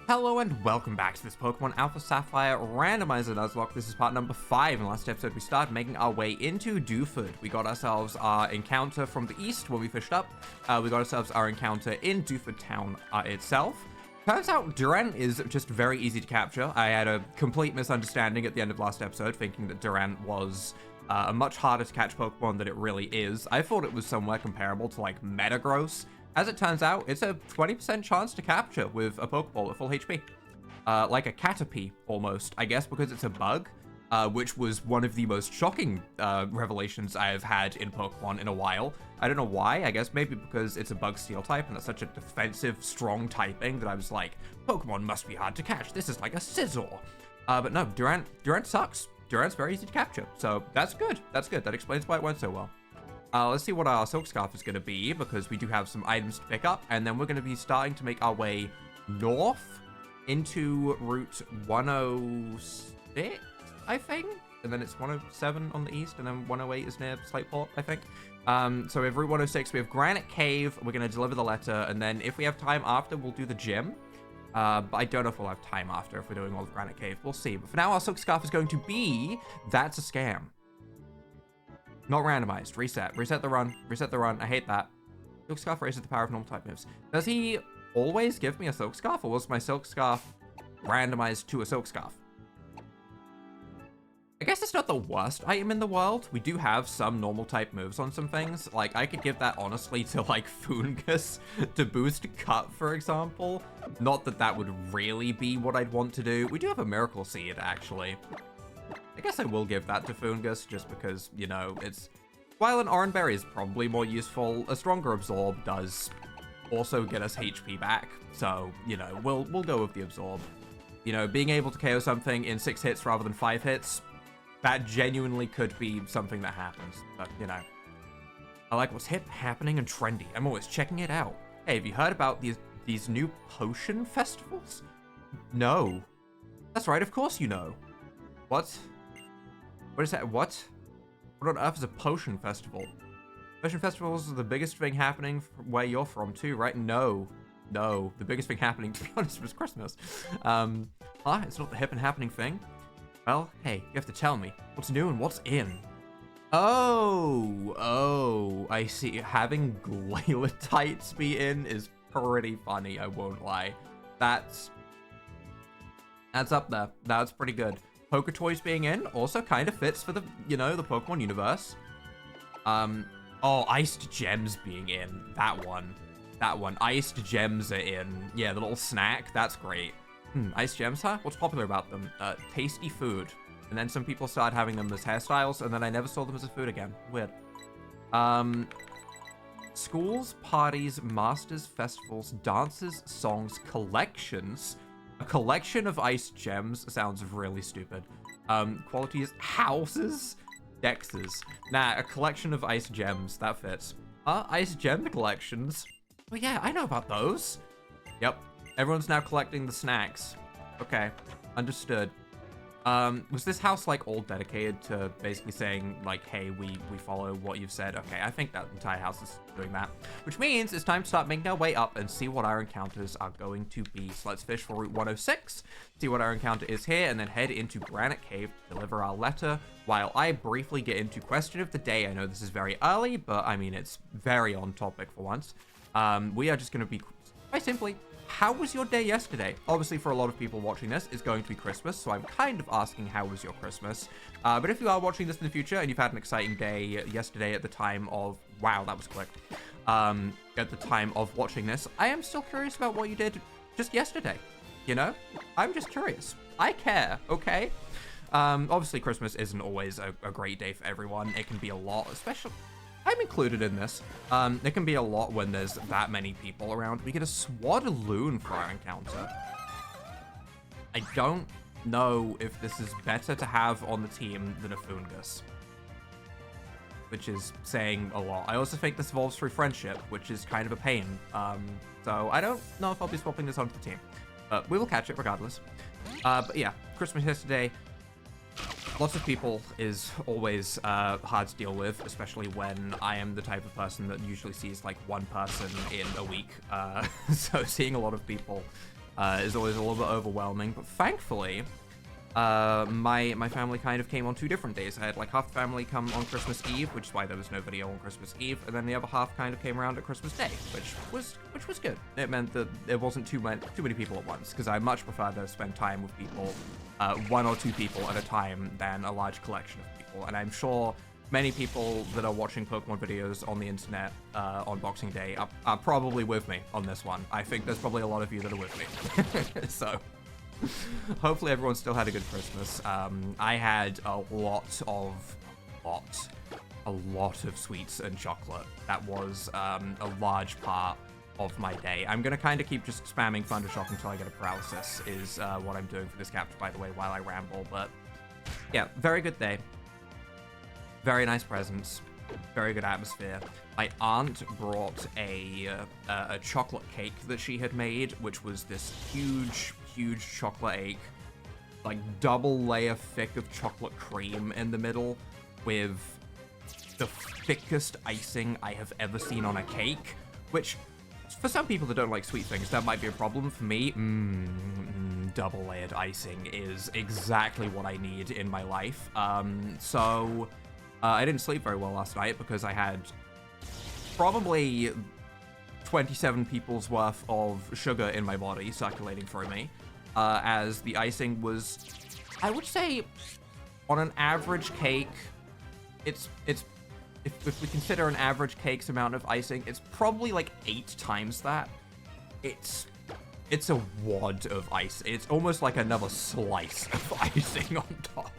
Hello and welcome back to this Pokemon Alpha Sapphire Randomizer Nuzlocke. This is part number 5. In the last episode, we started making our way into Dewford. We got ourselves our encounter from the east where we fished up. We got ourselves our encounter in Dewford town itself. Turns out Durant is just very easy to capture. I had a complete misunderstanding at the end of last episode, thinking that Durant was a much harder to catch Pokemon than it really is. I thought it was somewhere comparable to like Metagross. As it turns out, it's a 20% chance to capture with a Pokeball at full HP. Like a Caterpie, almost, I guess, because it's a bug, which was one of the most shocking revelations I have had in Pokemon in a while. I don't know why. I guess maybe because it's a bug steel type, and it's such a defensive, strong typing that I was like, Pokemon must be hard to catch. This is like a Scizor. But no, Durant sucks. Durant's very easy to capture, so that's good. That's good. That explains why it went so well. Let's see what our Silk Scarf is going to be, because we do have some items to pick up, and then we're going to be starting to make our way north into Route 106, I think? And then it's 107 on the east, and then 108 is near Slateport, I think. So we have Route 106, we have Granite Cave, we're going to deliver the letter, and then if we have time after, we'll do the gym. But I don't know if we'll have time after if we're doing all of Granite Cave. We'll see. But for now, our Silk Scarf is going to be That's a Scam. Not randomized. Reset. Reset the run. Reset the run. I hate that. Silk Scarf raises the power of normal type moves. Does he always give me a Silk Scarf, or was my Silk Scarf randomized to a Silk Scarf? I guess it's not the worst item in the world. We do have some normal type moves on some things. Like, I could give that honestly to, like, Fungus to boost Cut, for example. Not that that would really be what I'd want to do. We do have a Miracle Seed, actually. I guess I will give that to Fungus, just because, you know, it's... While an Orange Berry is probably more useful, a stronger Absorb does also get us HP back. So, you know, we'll go with the Absorb. You know, being able to KO something in 6 hits rather than 5 hits, that genuinely could be something that happens. But, you know. I like what's hip, happening, and trendy. I'm always checking it out. Hey, have you heard about these new potion festivals? No. That's right, of course you know. What? What is that? What on earth is a potion festival? Potion festivals are the biggest thing happening from where you're from too, right? No. The biggest thing happening, to be honest, was Christmas. It's not the hip and happening thing. Well, hey, you have to tell me. What's new and what's in? Oh, I see. Having Glaylitites be in is pretty funny, I won't lie. That's up there. That's pretty good. Poketoys being in also kind of fits for the, you know, the Pokemon universe. Oh, Iced Gems being in. That one. Iced Gems are in. Yeah, the little snack. That's great. Iced Gems, huh? What's popular about them? Tasty food. And then some people started having them as hairstyles, and then I never saw them as a food again. Weird. Schools, parties, masters, festivals, dances, songs, collections. A collection of Iced Gems sounds really stupid. Qualities, houses, dexes. Nah, a collection of Iced Gems, that fits. Iced Gem collections. Oh yeah, I know about those. Yep, everyone's now collecting the snacks. Okay, understood. Was this house like all dedicated to basically saying like, hey, we follow what you've said? Okay, I think that entire house is doing that. Which means it's time to start making our way up and see what our encounters are going to be. So let's fish for Route 106, see what our encounter is here, and then head into Granite Cave to deliver our letter, while I briefly get into question of the day. I know this is very early, but I mean, it's very on topic for once. We are just going to be quite simply, how was your day yesterday? Obviously, for a lot of people watching this, it's going to be Christmas, so I'm kind of asking how was your Christmas. But if you are watching this in the future and you've had an exciting day yesterday at the time of... Wow, that was quick. At the time of watching this, I am still curious about what you did just yesterday. You know? I'm just curious. I care, okay? Obviously, Christmas isn't always a great day for everyone. It can be a lot, especially... I'm included in this. It can be a lot when there's that many people around. We get a Swadloon for our encounter. I don't know if this is better to have on the team than a Fungus, which is saying a lot. I also think this evolves through friendship, which is kind of a pain. So I don't know if I'll be swapping this onto the team, but we will catch it regardless. But yeah, Christmas yesterday. Lots of people is always hard to deal with, especially when I am the type of person that usually sees like one person in a week. So seeing a lot of people is always a little bit overwhelming. But thankfully, my family kind of came on 2 different days. I had like half the family come on Christmas Eve, which is why there was no video on Christmas Eve, and then the other half kind of came around at Christmas Day, which was good. It meant that it wasn't too many people at once, because I much prefer to spend time with people, 1 or 2 people at a time, than a large collection of people. And I'm sure many people that are watching Pokemon videos on the internet on Boxing Day are probably with me on this one. I think there's probably a lot of you that are with me. So hopefully everyone still had a good Christmas. I had a lot of sweets and chocolate. That was a large part of my day. I'm gonna kind of keep just spamming Thundershock until I get a paralysis, is what I'm doing for this capture, by the way, while I ramble. But yeah, very good day. Very nice presents. Very good atmosphere. My aunt brought a chocolate cake that she had made, which was this huge chocolate cake, like double layer thick of chocolate cream in the middle, with the thickest icing I have ever seen on a cake, which for some people that don't like sweet things, that might be a problem. For me, double layered icing is exactly what I need in my life. So I didn't sleep very well last night because I had probably 27 people's worth of sugar in my body circulating through me, as the icing was, I would say, on an average cake, if we consider an average cake's amount of icing, it's probably like 8 times that. It's a wad of ice. It's almost like another slice of icing on top.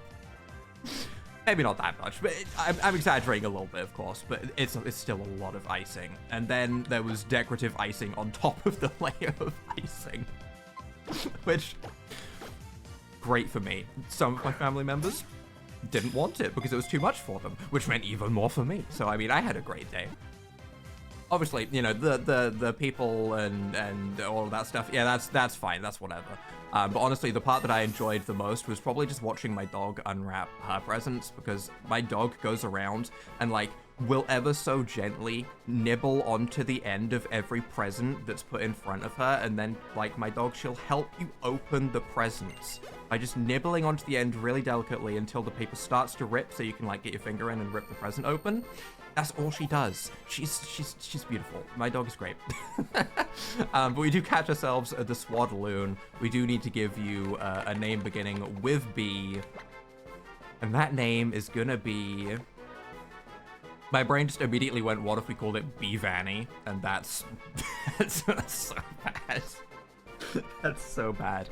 Maybe not that much, but I'm exaggerating a little bit, of course, but it's still a lot of icing. And then there was decorative icing on top of the layer of icing, which, great for me. Some of my family members didn't want it because it was too much for them, which meant even more for me. So, I mean, I had a great day. Obviously, you know, the people and all of that stuff, yeah, that's fine, that's whatever. But honestly, the part that I enjoyed the most was probably just watching my dog unwrap her presents, because my dog goes around and, like, will ever so gently nibble onto the end of every present that's put in front of her, and then, like, my dog, she'll help you open the presents by just nibbling onto the end really delicately until the paper starts to rip, so you can, like, get your finger in and rip the present open. That's all she does. She's beautiful. My dog is great. But we do catch ourselves at the Swadloon. We do need to give you a name beginning with B, and that name is gonna be... My brain just immediately went, what if we called it B-Vanny? And that's so bad. That's so bad.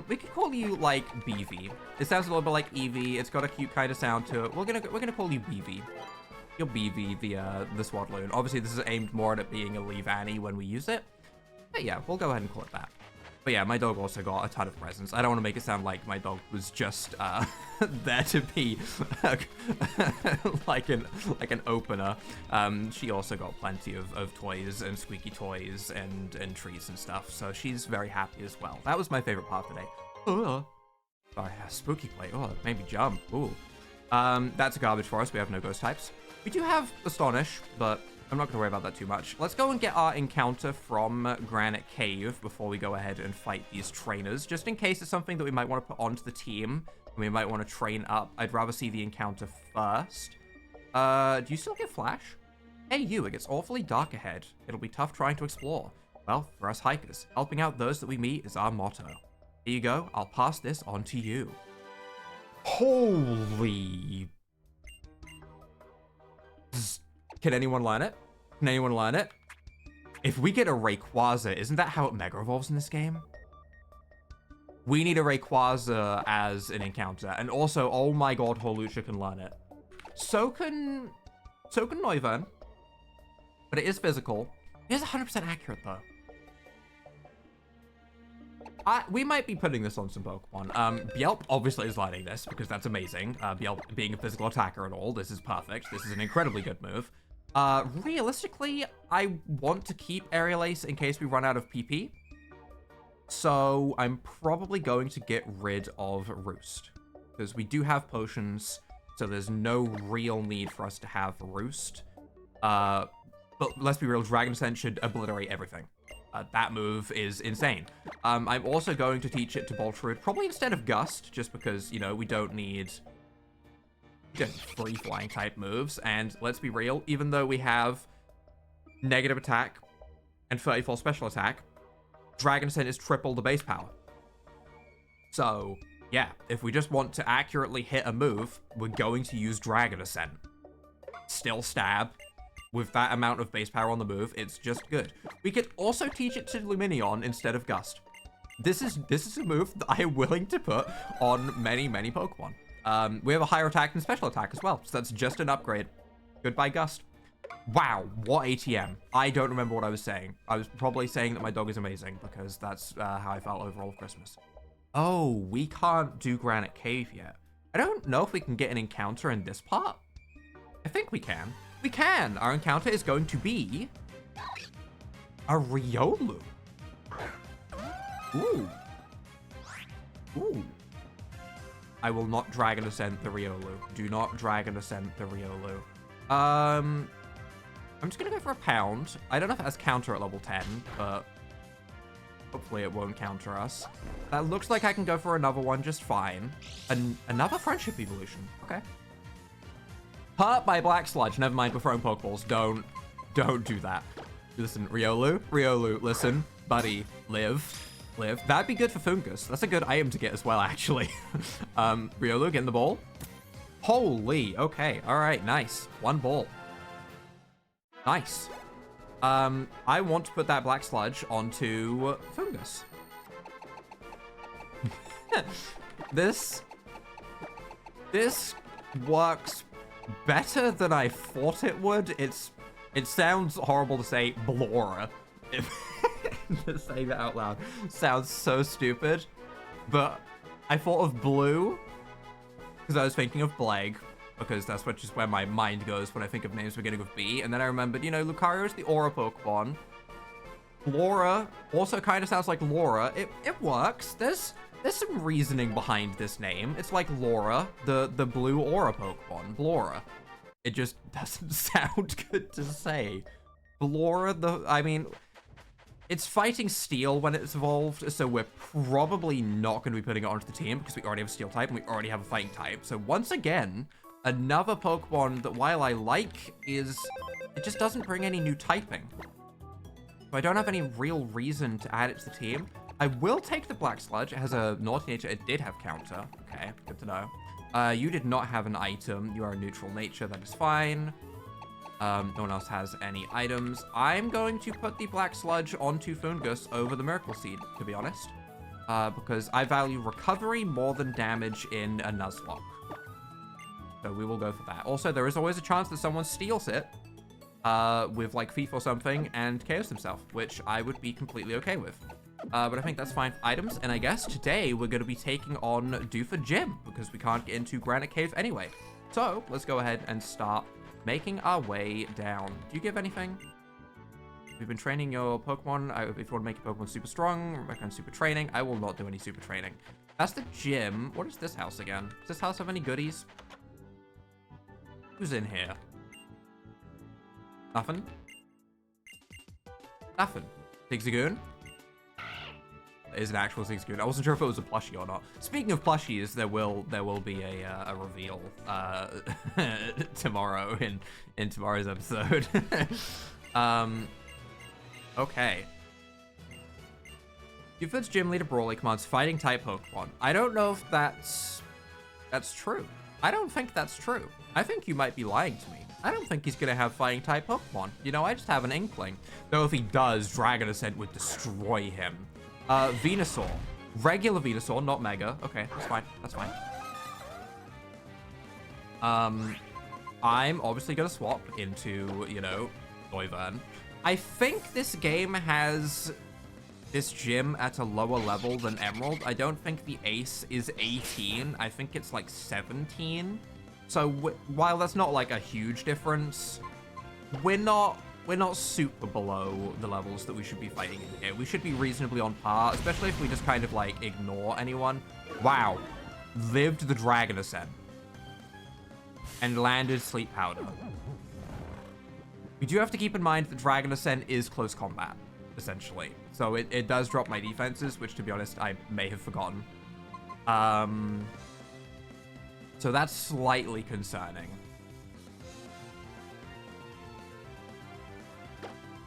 We could call you, like, BV. It sounds a little bit like Eevee. It's got a cute kind of sound to it. We're gonna call you BV. You'll BV the Swadloon. Obviously, this is aimed more at it being a Leavanny when we use it. But yeah, we'll go ahead and call it that. But yeah, my dog also got a ton of presents. I don't want to make it sound like my dog was just there to be like an opener. She also got plenty of toys and squeaky toys and treats and stuff. So she's very happy as well. That was my favorite part today. Oh, sorry, spooky play. Oh, it made me jump. Ooh. That's a garbage for us. We have no ghost types. We do have Astonish, but I'm not going to worry about that too much. Let's go and get our encounter from Granite Cave before we go ahead and fight these trainers, just in case it's something that we might want to put onto the team, and we might want to train up. I'd rather see the encounter first. Do you still get Flash? Hey you, it gets awfully dark ahead. It'll be tough trying to explore. Well, for us hikers, helping out those that we meet is our motto. Here you go, I'll pass this on to you. Holy... Can anyone learn it? Can anyone learn it? If we get a Rayquaza, isn't that how it Mega Evolves in this game? We need a Rayquaza as an encounter. And also, oh my god, Hawlucha can learn it. So can Noivern. But it is physical. It is 100% accurate, though. We might be putting this on some Pokemon. Bjelp obviously is learning this because that's amazing. Bjelp being a physical attacker and all, this is perfect. This is an incredibly good move. Realistically, I want to keep Aerial Ace in case we run out of PP. So I'm probably going to get rid of Roost, because we do have potions, so there's no real need for us to have Roost. But let's be real, Dragon Ascent should obliterate everything. That move is insane. I'm also going to teach it to Bolterud, probably instead of Gust, just because, you know, we don't need free flying type moves. And let's be real, even though we have negative attack and 34 special attack, Dragon Ascent is triple the base power. So, yeah, if we just want to accurately hit a move, we're going to use Dragon Ascent. Still stab. With that amount of base power on the move, it's just good. We could also teach it to Luminion instead of Gust. This is a move that I am willing to put on many, many Pokemon. We have a higher attack and special attack as well, so that's just an upgrade. Goodbye, Gust. Wow, what ATM. I don't remember what I was saying. I was probably saying that my dog is amazing, because that's how I felt overall of Christmas. Oh, we can't do Granite Cave yet. I don't know if we can get an encounter in this part. I think we can. We can! Our encounter is going to be a Riolu. Ooh. Ooh. I will not Dragon Ascent the Riolu. Do not Dragon Ascent the Riolu. I'm just gonna go for a Pound. I don't know if it has counter at level 10, but hopefully it won't counter us. That looks like I can go for another one just fine. Another Friendship Evolution. Okay. Hurt by Black Sludge. Never mind, we're throwing Pokeballs. Don't do that. Listen, Riolu, listen. Buddy, live. That'd be good for Fungus. That's a good item to get as well, actually. Riolu, getting the ball. Holy, okay. All right, nice. One ball. Nice. I want to put that Black Sludge onto Fungus. This works better than I thought it would. It sounds horrible to say Blora. To say that out loud sounds so stupid, but I thought of Blue because I was thinking of Blag, because that's just where my mind goes when I think of names beginning with B. And then I remembered, you know, Lucario is the Aura Pokemon. Laura also kind of sounds like Laura. It works. There's some reasoning behind this name. It's like Laura, the blue Aura Pokemon, Blora. It just doesn't sound good to say. Blora, I mean, it's fighting Steel when it's evolved, so we're probably not going to be putting it onto the team because we already have a Steel type and we already have a Fighting type. So once again, another Pokemon that, while I like, it just doesn't bring any new typing. So I don't have any real reason to add it to the team. I will take the Black Sludge. It has a Naughty Nature. It did have counter. Okay, good to know. You did not have an item. You are a neutral nature. That is fine. No one else has any items. I'm going to put the Black Sludge onto Fungus over the Miracle Seed, to be honest. Because I value recovery more than damage in a Nuzlocke. So we will go for that. Also, there is always a chance that someone steals it with like Thief or something and KOs himself, which I would be completely okay with. But I think that's fine for items. And I guess today we're going to be taking on Doofa Gym because we can't get into Granite Cave anyway. So let's go ahead and start making our way down. Do you give anything? We've been training your Pokemon. If you want to make your Pokemon super strong, recommend super training. I will not do any super training. That's the gym. What is this house again? Does this house have any goodies? Who's in here? Nothing? Nothing. Zigzagoon? Is an actual Zigzagoon. I wasn't sure if it was a plushie or not. Speaking of plushies, there will be a reveal tomorrow in tomorrow's episode. Okay. Doofa's gym leader Brawly commands fighting type Pokemon. I don't know if that's true. I don't think that's true. I think you might be lying to me. I don't think he's gonna have fighting type Pokemon. You know, I just have an inkling. Though if he does, Dragon Ascent would destroy him. Venusaur. Regular Venusaur, not Mega. Okay, that's fine. That's fine. I'm obviously gonna swap into, you know, Noivern. I think this game has this gym at a lower level than Emerald. I don't think the Ace is 18. I think it's like 17. So while that's not like a huge difference, we're not super below the levels that we should be fighting in here. We should be reasonably on par, especially if we just kind of like ignore anyone. Wow. Lived the Dragon Ascent. And landed Sleep Powder. We do have to keep in mind that Dragon Ascent is close combat. essentially. So it does drop my defenses, which, to be honest, I may have forgotten. So that's slightly concerning.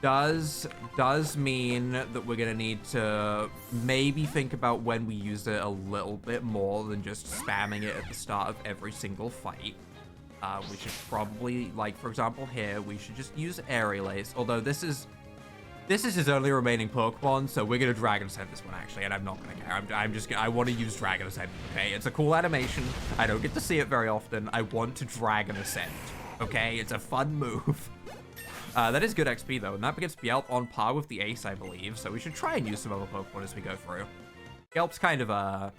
Does mean that we're gonna need to maybe think about when we use it a little bit more than just spamming it at the start of every single fight. We should probably, like, for example here, we should just use Aerial Ace, although this is his only remaining Pokemon, so we're gonna Dragon Ascent this one, actually, and I'm not gonna care. I want to use Dragon Ascent, okay? It's a cool animation. I don't get to see it very often. I want to Dragon Ascent, okay? It's a fun move. That is good XP, though, and that gets Yelp on par with the Ace, I believe, so we should try and use some other Pokemon as we go through. Yelp's kind of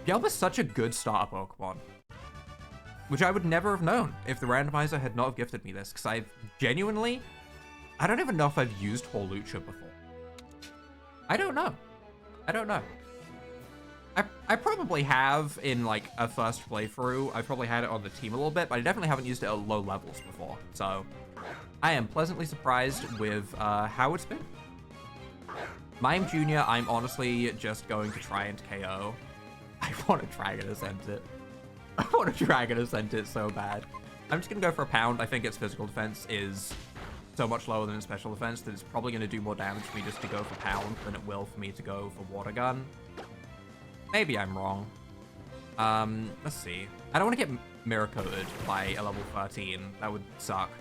Yelp is such a good starter Pokemon, which I would never have known if the randomizer had not gifted me this, because I've genuinely... I don't even know if I've used Luxxra before. I don't know. I probably have in, like, a first playthrough. I've probably had it on the team a little bit, but I definitely haven't used it at low levels before, so... I am pleasantly surprised with how it's been. Mime Jr., I'm honestly just going to try and KO. I want to Dragon Ascent it. I want to Dragon Ascent it so bad. I'm just going to go for a pound. I think its physical defense is so much lower than its special defense that it's probably going to do more damage for me just to go for pound than it will for me to go for water gun. Maybe I'm wrong. Let's see. I don't want to get Mirror Coated by a level 13. That would suck.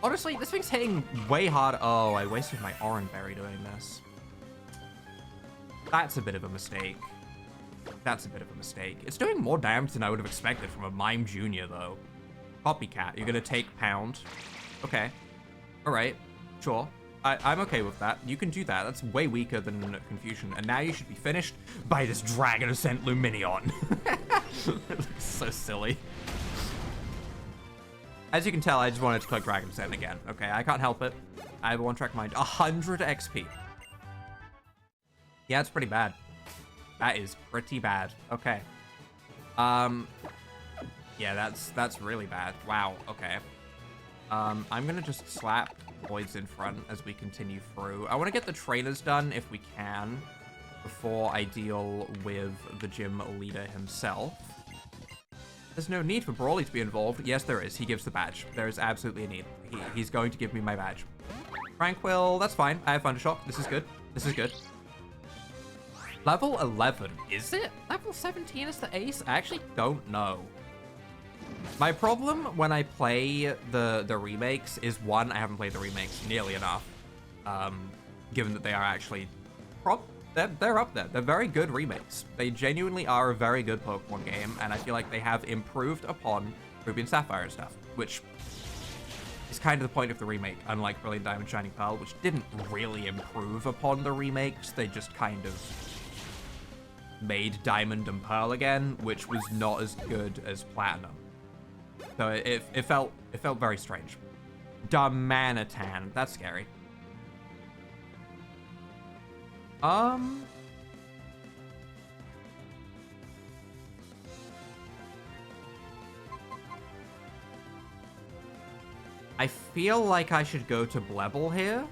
Honestly, this thing's hitting way hard. Oh, I wasted my Orange Berry doing this. That's a bit of a mistake. It's doing more damage than I would have expected from a Mime Jr., though. Copycat, you're gonna take pound. Okay. Alright. Sure. I'm okay with that. You can do that. That's way weaker than Confusion. And now you should be finished by this Dragon Ascent Luminion. It looks so silly. As you can tell, I just wanted to click Dragon Ascent again. Okay, I can't help it. I have a one-track mind. 100 XP. Yeah, it's pretty bad. That is pretty bad. Okay. Yeah, that's really bad. Wow, okay. I'm gonna just slap Voids in front as we continue through. I want to get the trainers done if we can before I deal with the gym leader himself. There's no need for Brawly to be involved. Yes, there is. He gives the badge. There is absolutely a need. He's going to give me my badge. Tranquil, that's fine. I have Thundershock. This is good. This is good. Level 11, is it? Level 17 is the ace? I actually don't know. My problem when I play the remakes is, one, I haven't played the remakes nearly enough. Given that they are actually... They're up there. They're very good remakes. They genuinely are a very good Pokemon game, and I feel like they have improved upon Ruby and Sapphire and stuff, which is kind of the point of the remake, unlike Brilliant Diamond Shining Pearl, which didn't really improve upon the remakes. They just kind of made Diamond and Pearl again, which was not as good as Platinum. So it felt very strange. Darmanitan, that's scary. I feel like I should go to Blebble here.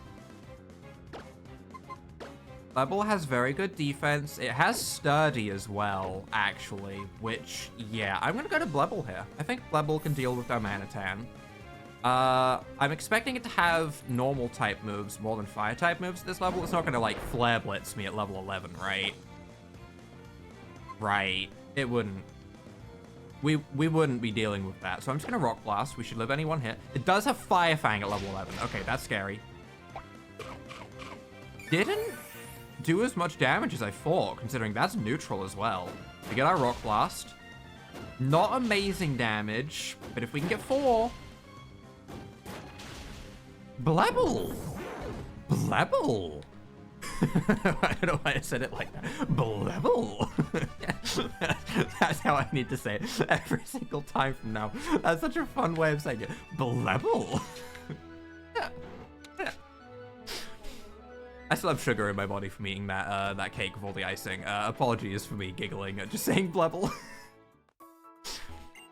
Blebble has very good defense. It has Sturdy as well, actually, which, yeah, I'm gonna go to Blebble here. I think Blebble can deal with Darmanitan. I'm expecting it to have normal type moves more than fire type moves at this level. It's not gonna, like, Flare Blitz me at level 11, right? Right. It wouldn't. We wouldn't be dealing with that. So I'm just gonna Rock Blast. We should live anyone hit. It does have Fire Fang at level 11. Okay, that's scary. Didn't do as much damage as I thought, considering that's neutral as well. We get our Rock Blast. Not amazing damage, but if we can get 4... Blebble! Blebble! I don't know why I said it like that. Blebble! That's how I need to say it every single time from now. That's such a fun way of saying it. Blebble! I still have sugar in my body from eating that cake with all the icing. Apologies for me giggling at just saying Blebble.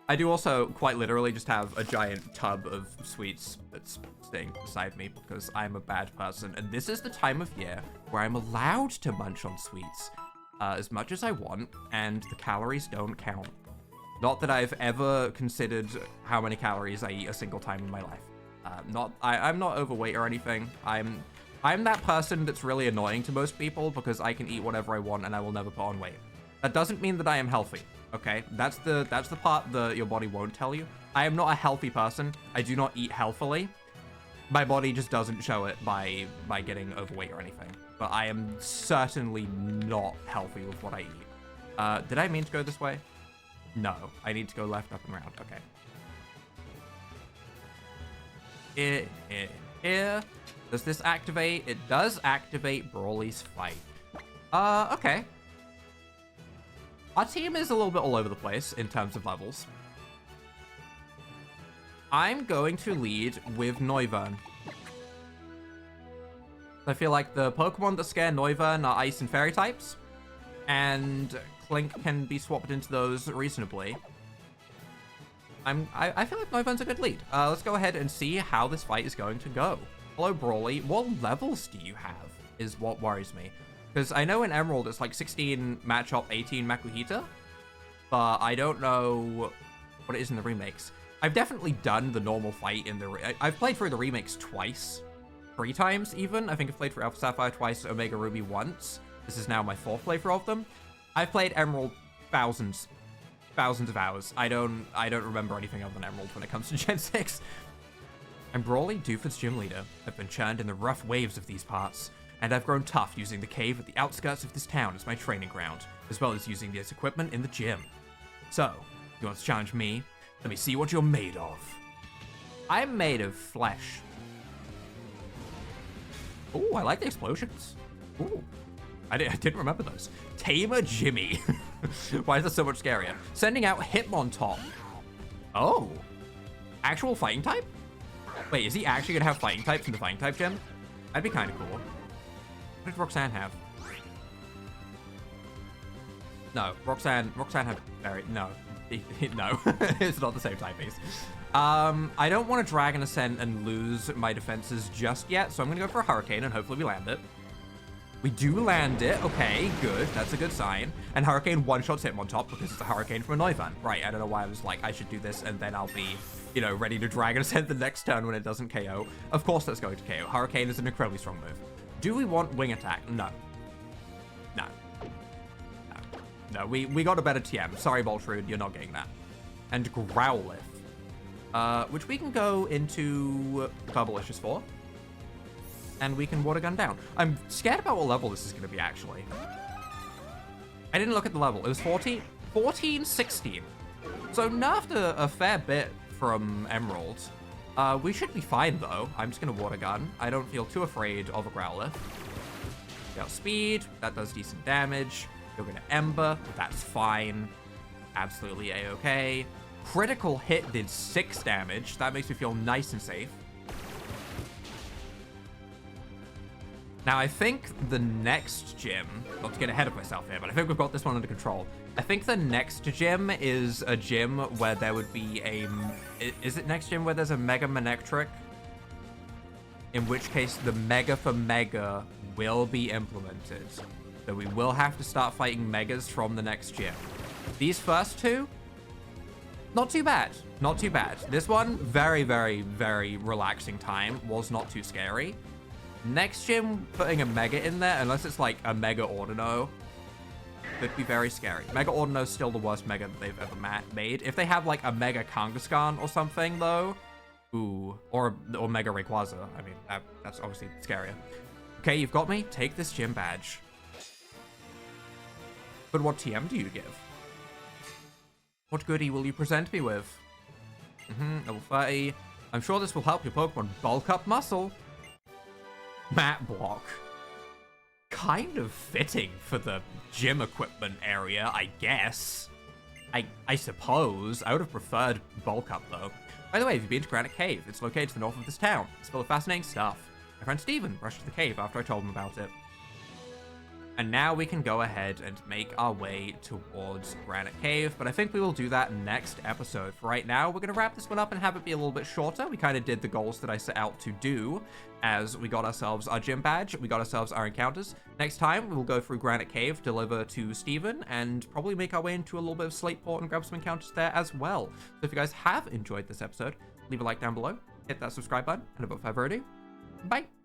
I do also quite literally just have a giant tub of sweets that's staying beside me because I'm a bad person. And this is the time of year where I'm allowed to munch on sweets as much as I want, and the calories don't count. Not that I've ever considered how many calories I eat a single time in my life. I'm not overweight or anything. I'm that person that's really annoying to most people because I can eat whatever I want and I will never put on weight. That doesn't mean that I am healthy. Okay, that's the part that your body won't tell you. I am not a healthy person. I do not eat healthily. My body just doesn't show it by getting overweight or anything. But I am certainly not healthy with what I eat. Did I mean to go this way? No, I need to go left, up, and round. Okay. Here. Does this activate? It does activate Brawly's fight. Okay. Our team is a little bit all over the place in terms of levels. I'm going to lead with Noivern. I feel like the Pokemon that scare Noivern are Ice and Fairy types, and Clink can be swapped into those reasonably. I feel like Noivern's a good lead. Let's go ahead and see how this fight is going to go. Hello, Brawly. What levels do you have is what worries me. Because I know in Emerald it's like 16 Machop, 18 Makuhita, but I don't know what it is in the remakes. I've definitely done the normal fight in the... I've played through the remakes twice. 3 times, even. I think I've played through Alpha Sapphire twice, Omega Ruby once. This is now my 4th playthrough of them. I've played Emerald thousands of hours. I don't remember anything other than Emerald when it comes to Gen 6. I'm Brawly, Dooford's gym leader. I've been churned in the rough waves of these parts, and I've grown tough using the cave at the outskirts of this town as my training ground, as well as using this equipment in the gym. So, you want to challenge me? Let me see what you're made of. I'm made of flesh. Ooh, I like the explosions. Ooh, I didn't remember those. Tamer Jimmy. Why is that so much scarier? Sending out Hitmontop. Oh, actual fighting type? Wait, is he actually gonna have fighting types in the fighting type gym? That'd be kind of cool. What did Roxanne have? No, Roxanne had very, no, no, it's not the same type base. I don't want to Dragon Ascent and lose my defenses just yet, so I'm gonna go for a Hurricane and hopefully we land it. We do land it. Okay, good. That's a good sign. And Hurricane one-shots Hitmontop because it's a Hurricane from a Noivern. Right, I don't know why I was like, I should do this, and then I'll be, you know, ready to Dragon Ascent the next turn when it doesn't KO. Of course that's going to KO. Hurricane is an incredibly strong move. Do we want Wing Attack? No. No. No, we got a better TM. Sorry, Boltrude, you're not getting that. And Growlithe. Which we can go into Bubblicious for. And we can Water Gun down. I'm scared about what level this is going to be, actually. I didn't look at the level. It was 14, 16. So nerfed a fair bit from Emerald. We should be fine, though. I'm just going to Water Gun. I don't feel too afraid of a Growlithe. Got speed. That does decent damage. You're going to Ember. That's fine. Absolutely A-okay. Critical hit did 6 damage. That makes me feel nice and safe. Now, I think the next gym, not to get ahead of myself here, but I think we've got this one under control. I think the next gym is a gym where there would be a... Is it next gym where there's a Mega Manectric? In which case, the Mega for Mega will be implemented. So we will have to start fighting Megas from the next gym. These first two, not too bad. Not too bad. This one, very, very, very relaxing time. Was not too scary. Next gym, putting a Mega in there, unless it's like a Mega Ordino, could be very scary. Mega Ordino's still the worst Mega that they've ever made. If they have like a Mega Kangaskhan or something, though, ooh, or Mega Rayquaza, I mean, that's obviously scarier. Okay, you've got me. Take this gym badge. But what TM do you give? What goodie will you present me with? Level 30. I'm sure this will help your Pokemon bulk up muscle. Mat Block. Kind of fitting for the gym equipment area, I guess. I suppose. I would have preferred bulk up, though. By the way, have you been to Granite Cave? It's located to the north of this town. It's full of fascinating stuff. My friend Steven rushed to the cave after I told him about it. And now we can go ahead and make our way towards Granite Cave, but I think we will do that next episode. For right now, we're going to wrap this one up and have it be a little bit shorter. We kind of did the goals that I set out to do as we got ourselves our gym badge, we got ourselves our encounters. Next time, we'll go through Granite Cave, deliver to Steven, and probably make our way into a little bit of Slateport and grab some encounters there as well. So if you guys have enjoyed this episode, leave a like down below, hit that subscribe button, and about 5 already. Bye!